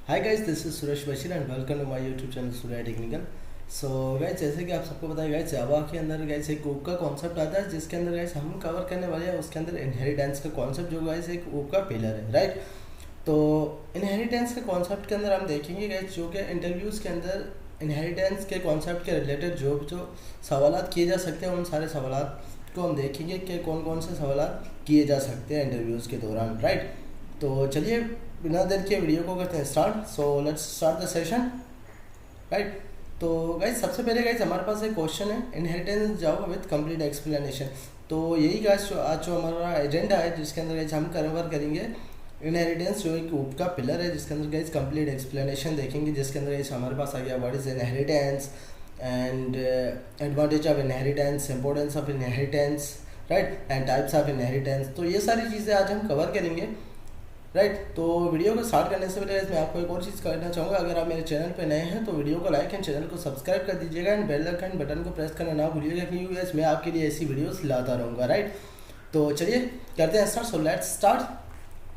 Hi guys, this is Suresh Bashir and welcome to my YouTube channel Surya technical. So guys, जैसे कि आप सबको पता है गाइस, जावा के अंदर गाइस एक ऊप का कॉन्सेप्ट आता है जिसके अंदर गाइस हम कवर करने वाले हैं उसके अंदर इनहेरिटेंस का कॉन्सेप्ट, जो गाइस एक ऊप का पिलर है, राइट। तो इनहेरिटेंस के कॉन्सेप्ट के अंदर हम देखेंगे गाइस, जो कि इंटरव्यूज़ के अंदर इनहेरिटेंस के कॉन्सेप्ट के रिलेटेड जो सवालात किए जा सकते हैं, उन सारे सवालात को हम देखेंगे कि कौन कौन से सवालात किए जा सकते हैं इंटरव्यूज़ के दौरान, राइट। तो चलिए बिना देर के वीडियो को करते हैं start. So let's start the session, right. तो गाइस, सबसे पहले गाइस हमारे पास एक क्वेश्चन है, inheritance Java with complete explanation. तो यही गाइस आज जो हमारा एजेंडा है, जिसके अंदर गाइस हम कवर करेंगे इनहेरिटेंस, जो एक ऊप का पिलर है, जिसके अंदर गाइस कंप्लीट एक्सप्लेनेशन देखेंगे, जिसके अंदर गाइस हमारे पास आ गया what is inheritance and advantage of inheritance, importance of inheritance, right, and types of inheritance. तो ये सारी चीज़ें आज हम कवर करेंगे, राइट। तो वीडियो को स्टार्ट करने से पहले मैं आपको एक और चीज़ करना चाहूँगा, अगर आप मेरे चैनल पे नए हैं तो वीडियो को लाइक एंड चैनल को सब्सक्राइब कर दीजिएगा एंड बेल आइकन बटन को प्रेस करना ना भूलिएगा, क्योंकि गाइस मैं आपके लिए ऐसी वीडियोस लाता रहूँगा, राइट। तो चलिए करते हैं start. So let's start,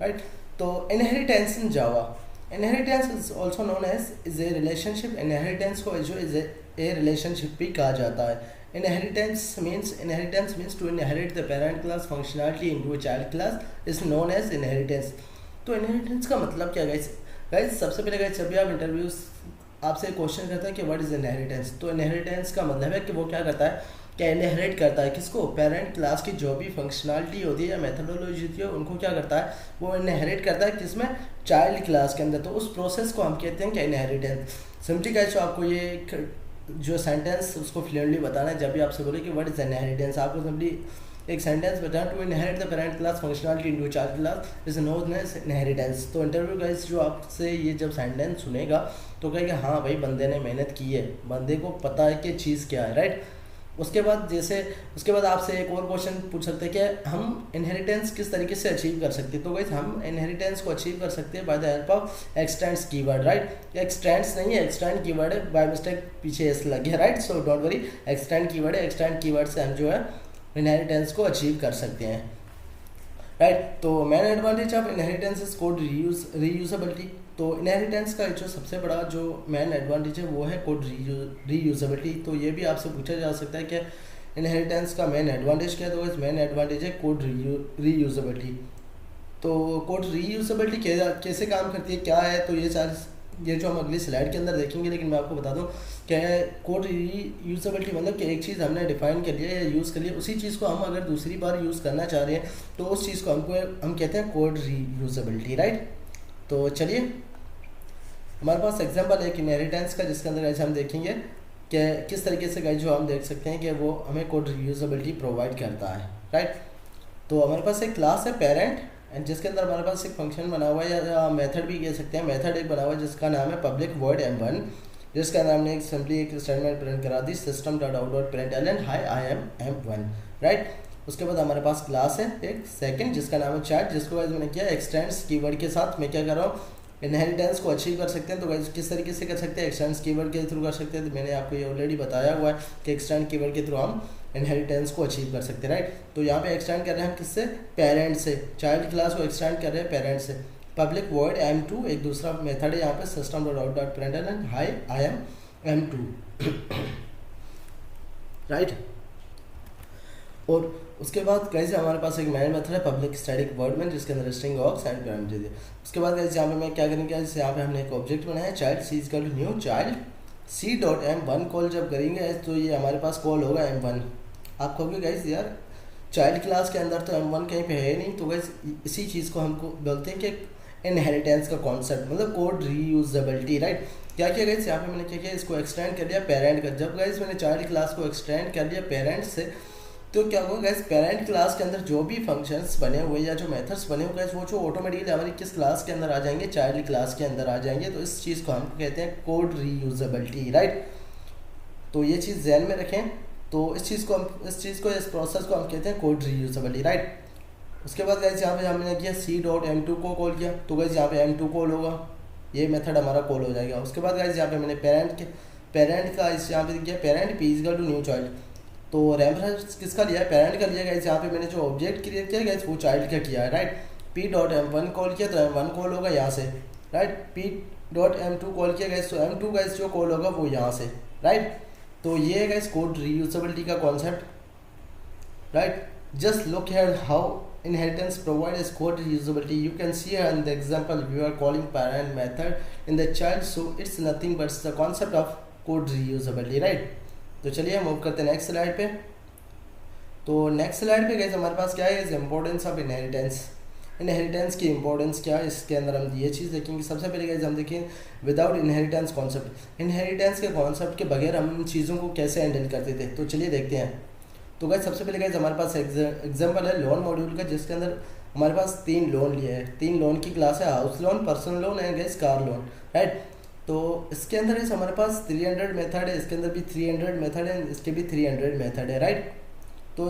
right. तो inheritance in Java, inheritance is also known as is a relationship. Inheritance को जो इज ए रिलेशनशिप भी कहा जाता है। Inheritance means to inherit the parent class functionality into a child class is known as inheritance. तो inheritance का मतलब क्या गाइस? गाइस सबसे पहले गाइस, जब भी आप इंटरव्यूज आपसे क्वेश्चन करता है कि व्हाट इज इनहेरिटेंस, तो इनहेरिटेंस का मतलब है कि वो क्या करता है, क्या इनहेरिट करता है किसको? पेरेंट क्लास की जो भी फंक्शनैलिटी होती है या मेथोडोलॉजी होती है, उनको क्या करता है, वो इनहेरिट करता है किसमें? चाइल्ड क्लास के अंदर। तो उस प्रोसेस को हम कहते हैं क्या? इनहेरिटेंस। सिंपली गाइस, आपको ये जो सेंटेंस उसको फ्लुएंटली बताना है। जब भी आपसे बोले कि व्हाट इज इनहेरिटेंस, आपको सिंपली एक सेंटेंस बताना, to inherit the parent class functionality into child class is known as inheritance. तो इंटरव्यू गाइस जो आपसे ये जब सेंटेंस सुनेगा तो कहेगा हाँ भाई, बंदे ने मेहनत की है, बंदे को पता है कि चीज़ क्या है, राइट। उसके बाद आपसे एक और क्वेश्चन पूछ सकते हैं कि हम इनहेरिटेंस किस तरीके से अचीव कर सकते हैं। तो गाइस हम इनहेरिटेंस को अचीव कर सकते हैं by the help of x tends keyword, right. X tends नहीं है, एक्सटेंड कीवर्ड है, बाय मिस्टेक पीछे एस लग गया, right. So don't worry, extend keyword है। एक्सटेंड कीवर्ड से हम जो है इनहेरिटेंस को अचीव कर सकते हैं, राइट। तो main advantage of inheritance is code reusability. तो इनहेरिटेंस का जो सबसे बड़ा जो मेन एडवांटेज है वो है कोड रीयूजेबिलिटी। तो ये भी आपसे पूछा जा सकता है कि इनहेरिटेंस का मेन एडवांटेज क्या है, तो इस मेन एडवांटेज है कोड रीयूजेबिलिटी। तो कोड रीयूजेबिलिटी कैसे काम करती है, क्या है, तो ये जो हम अगली स्लाइड के अंदर देखेंगे। लेकिन मैं आपको बता दूं कि कोड रीयूजेबिलिटी मतलब कि एक चीज़ हमने डिफाइन कर लिया या यूज़ कर लिया, उसी चीज़ को हम अगर दूसरी बार यूज़ करना चाह रहे हैं तो उस चीज़ को हम कहते हैं कोड रीयूजेबिलिटी, राइट। तो चलिए हमारे पास एग्जांपल है कि इनहेरिटेंस का, जिसके अंदर ऐसे हम देखेंगे कि किस तरीके से गाइस जो हम देख सकते हैं कि वो हमें कोड रीयूजेबिलिटी प्रोवाइड करता है, राइट। तो हमारे पास एक क्लास है पेरेंट, एंड जिसके अंदर हमारे पास एक फंक्शन बना हुआ है या मेथड भी कह सकते हैं। मेथड एक बना हुआ है जिसका नाम है पब्लिक वॉइड m1, जिसके अंदर हमने सिंपली एक स्टेटमेंट प्रिंट करा दी, system dot out dot println hi I am m1, right. उसके बाद हमारे पास क्लास है एक सेकंड जिसका नाम है चाइल्ड, जिसको गाइस मैंने किया एक्सटेंड्स कीवर्ड के साथ मैं क्या कर रहा हूँ, इनहेरिटेंस को अचीव कर सकते हैं। तो गाइस किस तरीके से कर सकते हैं, एक्सटेंड्स कीवर्ड के थ्रू कर सकते हैं। तो मैंने आपको ये ऑलरेडी बताया हुआ है कि एक्सटेंड कीवर्ड के थ्रू हम इनहेरिटेंस को अचीव कर सकते हैं, राइट। तो यहाँ पे एक्सटेंड कर रहे हैं हम किससे? पेरेंट से। चाइल्ड क्लास को एक्सटेंड कर रहे हैं पेरेंट से। पब्लिक वॉइड m2 एक दूसरा मेथड है यहाँ पे, system dot out dot println hi I M m2, right. और उसके बाद कैसे हमारे पास एक मेन मेथड है पब्लिक स्टैटिक वर्ड में, जिसके अंदर स्ट्रिंग ऑक्स एंड पैरामीटर दिए। उसके बाद कैसे यहाँ पे मैं क्या करेंगे, जैसे यहाँ पे हमने एक ऑब्जेक्ट बनाया है child c equal to new child c dot m1 call जब करेंगे तो ये हमारे पास कॉल होगा m1। आप कहोगे गाइस यार चाइल्ड क्लास के अंदर तो m1 कहीं पे है नहीं, तो गाइस इसी चीज़ को हमको बोलते हैं कि इनहेरिटेंस का कॉन्सेप्ट मतलब कोड रीयूजेबिलिटी, राइट। क्या किया गाइस, यहाँ पे मैंने क्या किया, इसको एक्सटेंड कर लिया पेरेंट का। जब गाइस मैंने चाइल्ड क्लास को एक्सटेंड कर लिया पेरेंट से, तो क्या होगा गाइस, पेरेंट क्लास के अंदर जो भी फंक्शंस बने हुए या जो मेथड्स बने हुए गाइस, वो जो ऑटोमेटिकली हमारी किस क्लास के अंदर आ जाएंगे, चाइल्ड क्लास के अंदर आ जाएंगे। तो इस चीज़ को हम कहते हैं कोड रीयूजेबिलिटी, राइट। तो ये चीज़ ध्यान में रखें। तो इस प्रोसेस को हम कहते हैं कोड रीयूजेबिलिटी, राइट। उसके बाद गाइस यहाँ पे हमने किया सी डॉट m2 को कॉल किया, तो गाइस यहाँ पे m2 कॉल होगा, ये मेथड हमारा कॉल हो जाएगा। उसके बाद गाइस यहाँ पे मैंने पेरेंट का इस यहाँ पे किया parent p equal to new child. तो रेफरेंस किसका लिया है, पेरेंट का लिया गाइस। यहाँ पे मैंने जो ऑब्जेक्ट क्रिएट किया गाइस वो चाइल्ड का किया है, right. P dot m1 call किया तो m1 कॉल होगा यहाँ से। Right, P dot M2 call किया गाइस, तो M2 गाइस जो कॉल होगा वो यहाँ से, राइट। तो ये है गाइस कोड रीयूजेबिलिटी का concept, right. Just look here how inheritance provides code reusability. You can see here in the example we are calling parent method in the child, so it's nothing but the concept of code reusability, right। तो चलिए move करते हैं next slide पे। तो next slide पे guys हमारे पास क्या है, इंपॉर्टेंस ऑफ इनहेरिटेंस। इनहेरिटेंस की इंपॉर्टेंस क्या है, इसके अंदर हम ये चीज़ देखेंगे। सबसे पहले गाइस हम देखें विदाउट इनहेरिटेंस कॉन्सेप्ट, इनहेरिटेंस के कॉन्सेप्ट के बगैर हम इन चीज़ों को कैसे हैंडल करते थे। तो चलिए देखते हैं। तो गाइस सबसे पहले गाइस हमारे पास एग्जांपल है लोन मॉड्यूल का, जिसके अंदर हमारे पास 3 लोन लिए हैं। 3 लोन की क्लास है, house loan, personal loan and guys car loan, right. तो इसके अंदर गाइस हमारे पास 300 मेथड है, इसके अंदर भी 300 मेथड है, इसके भी 300 मेथड है, राइट। तो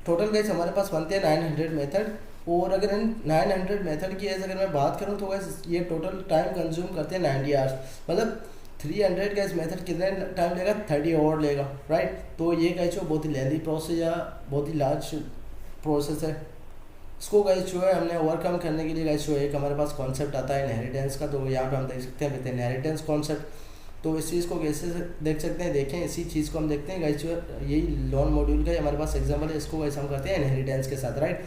टोटल गाइस हमारे पास बनते हैं 900 मेथड। और अगर इन 900 मेथड की अगर मैं बात करूँ तो गाइस ये टोटल टाइम कंज्यूम करते हैं 90 आवर्स, मतलब 300 गाइस मेथड कितने टाइम लेगा, 30 आवर लेगा, राइट। तो ये गाइस जो बहुत ही लेंथी प्रोसेस या बहुत ही लार्ज प्रोसेस है, इसको गाइस जो है हमने ओवरकम करने के लिए गाइस जो एक हमारे पास कॉन्सेप्ट आता है इनहेरिटेंस का। तो यहाँ पे हम देख सकते हैं विद इनहेरिटेंस कॉन्सेप्ट। तो इस चीज़ को कैसे देख सकते हैं, देखें इसी चीज़ को हम देखते हैं गाइस जो यही लोन मॉड्यूल का हमारे पास एग्जाम्पल है, इसको गाइस हम करते हैं इनहेरिटेंस के साथ, राइट।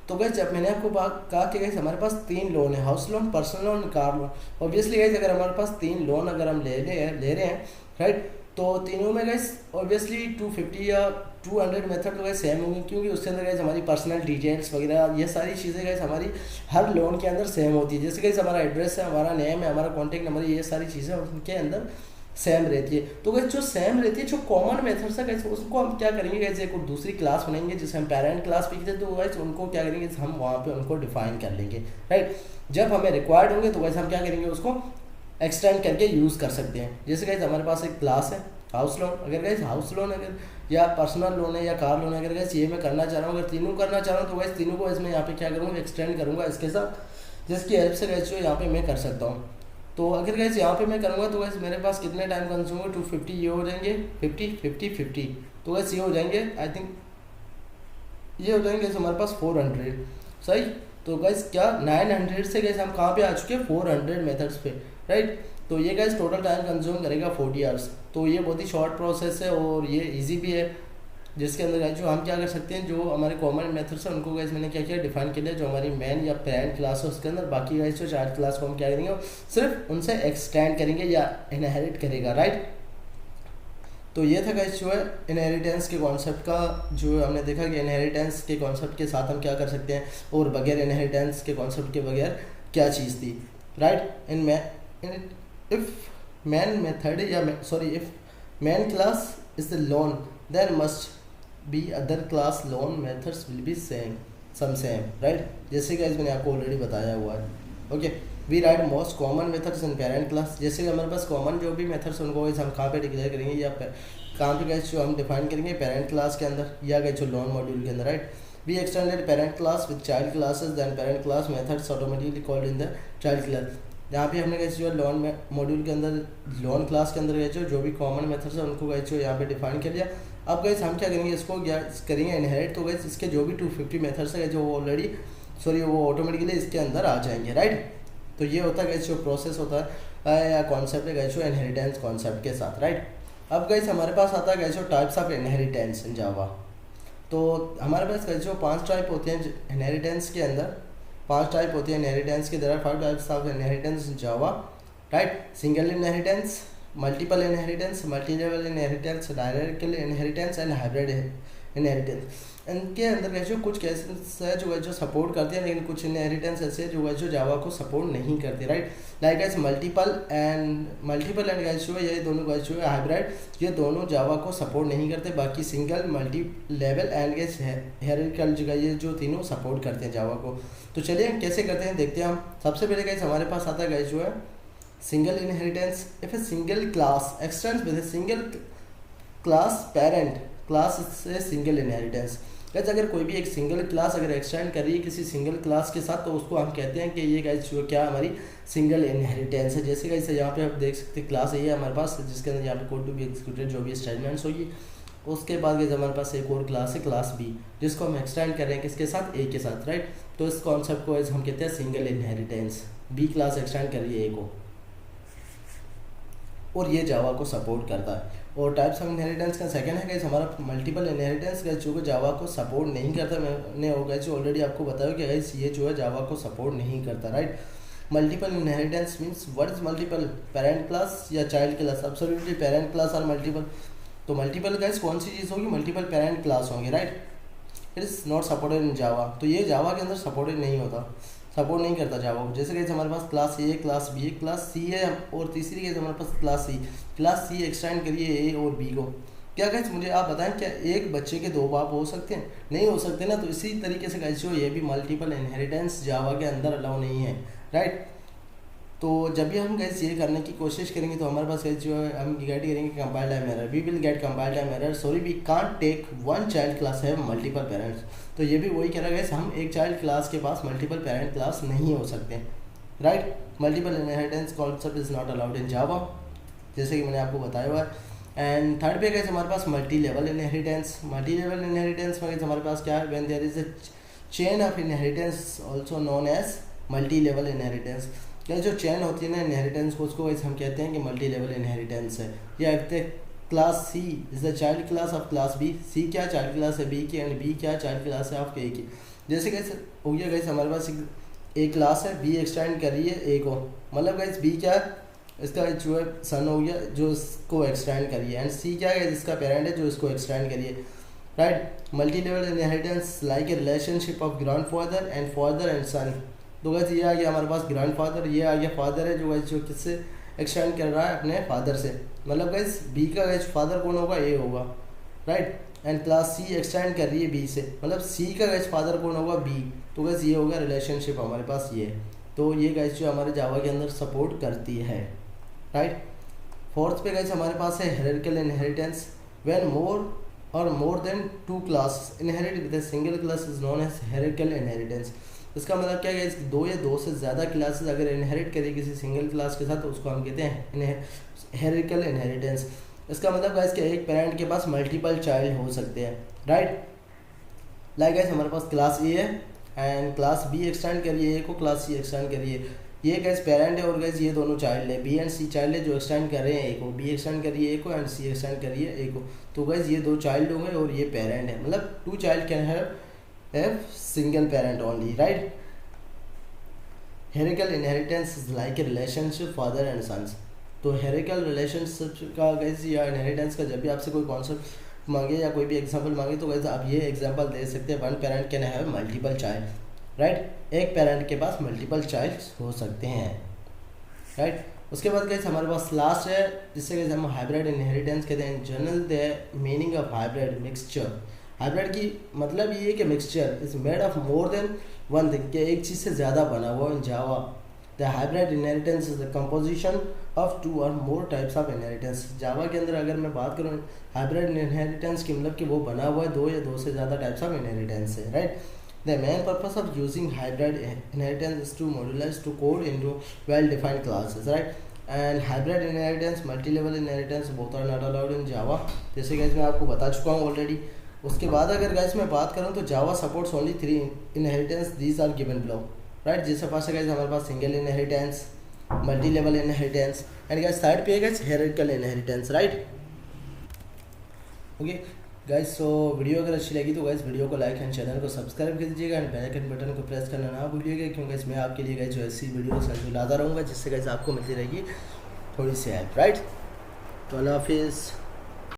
तो गाइस जब मैंने आपको कहा कि गाइस हमारे पास 3 लोन है, house loan, personal loan, car loan. Obviously guys अगर हमारे पास 3 लोन अगर हम ले रहे हैं, राइट, तो तीनों में गाइस ऑब्वियसली 250 या 200 मेथड तो गाइस सेम होंगे, क्योंकि उसके अंदर गाइस हमारी पर्सनल डिटेल्स वगैरह ये सारी चीज़ें गाइस हमारी हर लोन के अंदर सेम होती है। जैसे गाइस हमारा एड्रेस है, हमारा नेम है, हमारा कॉन्टैक्ट नंबर, ये सारी चीज़ें उनके अंदर सेम रहती है। तो गाइस जो सेम रहती है, जो कॉमन मेथड्स है गाइस, उसको हम क्या करेंगे गाइस, एक दूसरी क्लास बनाएंगे जिसे हम पेरेंट क्लास भी कहते हैं। तो गाइस उनको क्या करेंगे, हम वहाँ पे उनको डिफाइन कर लेंगे, राइट। जब हमें रिक्वायर्ड होंगे तो गाइस हम क्या करेंगे, उसको एक्सटेंड करके यूज़ कर सकते हैं। जैसे गाइस हमारे पास एक क्लास है हाउस लोन, अगर गाइस हाउस लोन अगर या पर्सनल लोन है या कार लोन है, अगर गाइस ये मैं करना चाह रहा हूँ, अगर तीनों करना चाह रहा हूँ तो गाइस तीनों को इसमें यहाँ पे क्या करूँगा, एक्सटेंड करूँगा इसके साथ, जिसकी हेल्प से गाइस जो यहाँ पे मैं कर सकता हूँ। तो अगर गाइस यहाँ पे मैं करूँगा तो गाइस मेरे पास कितने टाइम कंज्यूम होगा, 250 ये हो जाएंगे, 50 50 50, तो गाइस ये हो जाएंगे, आई थिंक ये हो जाएंगे हमारे पास 400, सही। तो गाइस क्या 900 से गाइस हम कहाँ पे आ चुके हैं, 400 मेथड्स पे, राइट। तो ये गाइस टोटल टाइम कंज्यूम करेगा 40 आवर्स। तो ये बहुत ही शॉर्ट प्रोसेस है और ये इजी भी है, जिसके अंदर गाइस जो हम क्या कर सकते हैं, जो हमारे कॉमन मेथड्स हैं उनको गाइस मैंने क्या किया, डिफाइन किया, जो हमारी मेन या पेरेंट क्लास है उसके अंदर। बाकी गाइस जो चाइल्ड क्लास को हम क्या करेंगे, सिर्फ उनसे एक्सटेंड करेंगे या इनहेरिट करेगा, राइट। तो ये था गाइस जो है इनहेरिटेंस के कॉन्सेप्ट का, जो हमने देखा कि इनहेरिटेंस के कॉन्सेप्ट के साथ हम क्या कर सकते हैं और बगैर इनहेरिटेंस के कॉन्सेप्ट के बगैर क्या चीज़ थी, राइट। इफ मैन मेथड या if main class is the loan then must be other class loan methods will be same, right. जैसे कि मैंने आपको ऑलरेडी बताया हुआ है, okay. We write most common methods in parent class. जैसे कि हमारे पास कॉमन जो भी मेथड्स उनको हम कहाँ पे डिक्लेयर करेंगे या कहाँ पे गाइस जो हम डिफाइन करेंगे, पेरेंट क्लास के अंदर या गाइस जो लोन मॉड्यूल के अंदर, right. We extended parent class with child classes then parent class methods automatically called in the child class. यहाँ पे हमने गाइस जो लोन मॉड्यूल के अंदर लोन क्लास के अंदर गाइस जो भी कॉमन मेथड्स है उनको गाइस जो यहाँ पे डिफाइन कर लिया। अब गाइस हम क्या करेंगे, इसको क्या करेंगे, इनहेरिट। तो गाइस इसके जो भी 250 मेथड्स है जो ऑलरेडी वो ऑटोमेटिकली इसके अंदर आ जाएंगे, राइट। तो ये होता है गाइस जो प्रोसेस होता है या कॉन्सेप्ट है गाइस जो इनहेरिटेंस कॉन्सेप्ट के साथ, राइट। अब गाइस हमारे पास आता है गाइस जो types of inheritance in Java. तो हमारे पास गाइस जो 5 टाइप होते हैं इनहेरिटेंस के अंदर, 5 टाइप होती है इनहेरिटेंस के। There are 5 types of inheritance in Java, right. Single inheritance, multiple inheritance, multi level inheritance, directly inheritance and hybrid inheritance. इनके अंदर गाइस जो कुछ केसेस है जो सपोर्ट करते हैं, लेकिन कुछ इनहेरिटेंस ऐसे है जो जावा को सपोर्ट नहीं करते, right. Like guys multiple and guys जो है ये दोनों गाइस जो है हाइब्रिड, ये दोनों जावा को सपोर्ट नहीं करते। बाकी single, multi level and guys hierarchical जो ये जो तीनों सपोर्ट करते हैं जावा को। तो चलिए हम कैसे करते हैं देखते हैं हम। सबसे पहले गाइस हमारे पास आता है गाइस जो है single inheritance. If a single class x tends with a single class parent class से सिंगल इनहेरिटेंस। गाइस अगर कोई भी एक सिंगल क्लास अगर एक्सटेंड कर रही है किसी सिंगल क्लास के साथ, तो उसको हम कहते हैं कि ये गाइस जो क्या हमारी सिंगल इनहेरिटेंस है। जैसे गाइस यहाँ पे आप देख सकते हैं क्लास है हमारे पास, जिसके अंदर यहाँ पे कोड टू बी एग्जीक्यूटेड जो भी स्टेटमेंट्स होगी। उसके बाद गाइस हमारे पास एक और क्लास है क्लास बी, जिसको हम एक्सटेंड कर रहे हैं किसके साथ, ए के साथ, राइट। तो इस कॉन्सेप्ट को हम कहते हैं single inheritance, B class extend कर रही है ए को, और ये जावा को सपोर्ट करता है। और टाइप्स ऑफ इनहेरिटेंस का सेकंड है गाइस हमारा मल्टीपल इनहेरिटेंस गाइस, जो कि जावा को सपोर्ट नहीं करता। मैंने हो गाइस ऑलरेडी आपको बताया कि गाइस ये जो है जावा को सपोर्ट नहीं करता, right. Multiple inheritance means what is multiple, parent class या child class? Absolutely parent class और मल्टीपल। तो मल्टीपल गाइस कौन सी चीज़ होगी? मल्टीपल पेरेंट क्लास होंगे, right. It is not supported in Java, तो ये जावा के अंदर सपोर्टेड नहीं होता, सपोर्ट नहीं करता जावा को। जैसे कि हमारे पास class A, class B, class C है, और तीसरी के हमारे पास क्लास सी एक्सटेंड करिए ए और बी को। क्या गाइस मुझे आप बताएं, क्या एक बच्चे के दो बाप हो सकते हैं? नहीं हो सकते ना। तो इसी तरीके से गाइस जो ये भी मल्टीपल इनहेरिटेंस जावा के अंदर अलाउ नहीं है, राइट। तो जब भी हम गाइस ये करने की कोशिश करेंगे तो हमारे पास गाइस जो है हम गेट करेंगे compile time error, we will get compile time error, sorry we can't take one child class है मल्टीपल पेरेंट्स। तो ये भी वही कह रहा है गाइस, हम एक चाइल्ड क्लास के पास मल्टीपल पेरेंट क्लास नहीं हो सकते, right. Multiple inheritance concept is not allowed in Java, जैसे कि मैंने आपको बताया हुआ है। एंड थर्ड पे गाइस हमारे पास multi level inheritance. Multi level inheritance में हमारे पास क्या है? When there is a chain of inheritance also known as multi level inheritance. क्या जो चेन होती है ना इनहेरिटेंस को, उसको हम कहते हैं कि मल्टी लेवल इनहेरिटेंस है। या class C is the child class of class B, C क्या चाइल्ड क्लास है बी की, एंड बी क्या चाइल्ड क्लास है ऑफ ए की। जैसे कैसे हो गया गाइस हमारे पास एक क्लास है, बी एक्सटेंड कर रही है ए को, मतलब गाइस बी क्या है? इसका जो है सन हो गया जो इसको एक्सटेंड करिए, एंड सी क्या है? इसका पेरेंट है जो इसको एक्सटेंड करिए, right. Multi level inheritance like a relationship of grandfather and father and son. तो गाइस ये आ गया हमारे पास ग्रैंड फादर, ये आ गया फादर है जो गाइस जो किससे एक्सटेंड कर रहा है? अपने फादर से। मतलब गाइस बी का गाइस फादर कौन होगा? ए होगा, right. And class C extend कर रही है बी से, मतलब सी का गाइस फादर कौन होगा? बी। तो गाइस ये होगा रिलेशनशिप हमारे पास ये। तो ये गाइस जो हमारे जावा के अंदर सपोर्ट करती है, राइट। फोर्थ पे गाइस हमारे पास है हायरार्किकल इनहेरिटेंस। व्हेन मोर और more than two class inherit with a single class is known as hierarchical inheritance. इसका मतलब क्या है? दो या दो से ज़्यादा क्लासेस अगर इनहेरिट करें किसी सिंगल क्लास के साथ तो उसको हम कहते हैं हायरार्किकल इनहेरिटेंस। इसका मतलब गाइस कि एक पेरेंट के पास मल्टीपल चाइल्ड हो सकते हैं, राइट। लाइक गाइस हमारे पास क्लास ए है एंड क्लास बी एक्सटेंड करिए ए को, क्लास सी एक्सटेंड करिए। ये गाइस पेरेंट है और गाइस ये दोनों चाइल्ड है, बी एंड सी चाइल्ड है जो एक्सटेंड कर रहे हैं ए को, बी एक्सटेंड करिए ए को एंड सी एक्सटेंड करिए ए को। तो गाइस ये दो चाइल्ड होंगे और ये पेरेंट है, मतलब two child can have single parent only, right. Hierarchical inheritance is like a relationship father and sons. तो हायरार्किकल रिलेशनशिप का गाइस या इनहेरिटेंस का जब भी आपसे कोई कॉन्सेप्ट मांगे या कोई भी एग्जांपल मांगे तो गाइस आप ये एग्जांपल दे सकते हैं, one parent can have multiple child, right. एक पेरेंट के पास मल्टीपल चाइल्ड हो सकते हैं, राइट। उसके बाद गाइस हमारे पास लास्ट है जिससे गाइस हम हाइब्रिड इनहेरिटेंस कहते हैं। General the meaning of hybrid mixture. Hybrid की मतलब ये है कि mixture is made of more than one thing, कि एक चीज़ से ज़्यादा बना हुआ in Java. The hybrid inheritance is the composition of two or more types of inheritance. Java के अंदर अगर मैं बात करूँ हाइब्रिड इनहेरिटेंस की मतलब कि वो बना हुआ है दो या दो से ज़्यादा टाइप्स ऑफ इनहेरिटेंस है, right. The main purpose of using hybrid inheritance is to modularize to code into well defined classes, right. And hybrid inheritance multi level inheritance both are not allowed in Java, जैसे कि मैं आपको बता चुका हूँ already. उसके बाद अगर गाइस मैं बात करूँ तो Java supports only 3 inheritance, these are given below, right. जिससे फर्स्ट गाइस हमारे पास single inheritance, multi level inheritance and guys third पे है guys hierarchical inheritance, right. Okay guys, so video अगर अच्छी लगी तो गाइस वीडियो को लाइक एंड चैनल को सब्सक्राइब कर दीजिएगा एंड बेल आइकन बटन को प्रेस करना ना भूलिएगा, क्योंकि गाइस मैं आपके लिए गाइस जो ऐसी वीडियो लाता रहूँगा जिससे गाइस आपको मिलती रहेगी थोड़ी सी हेल्प, राइट। तो अल्लाह हाफिज़।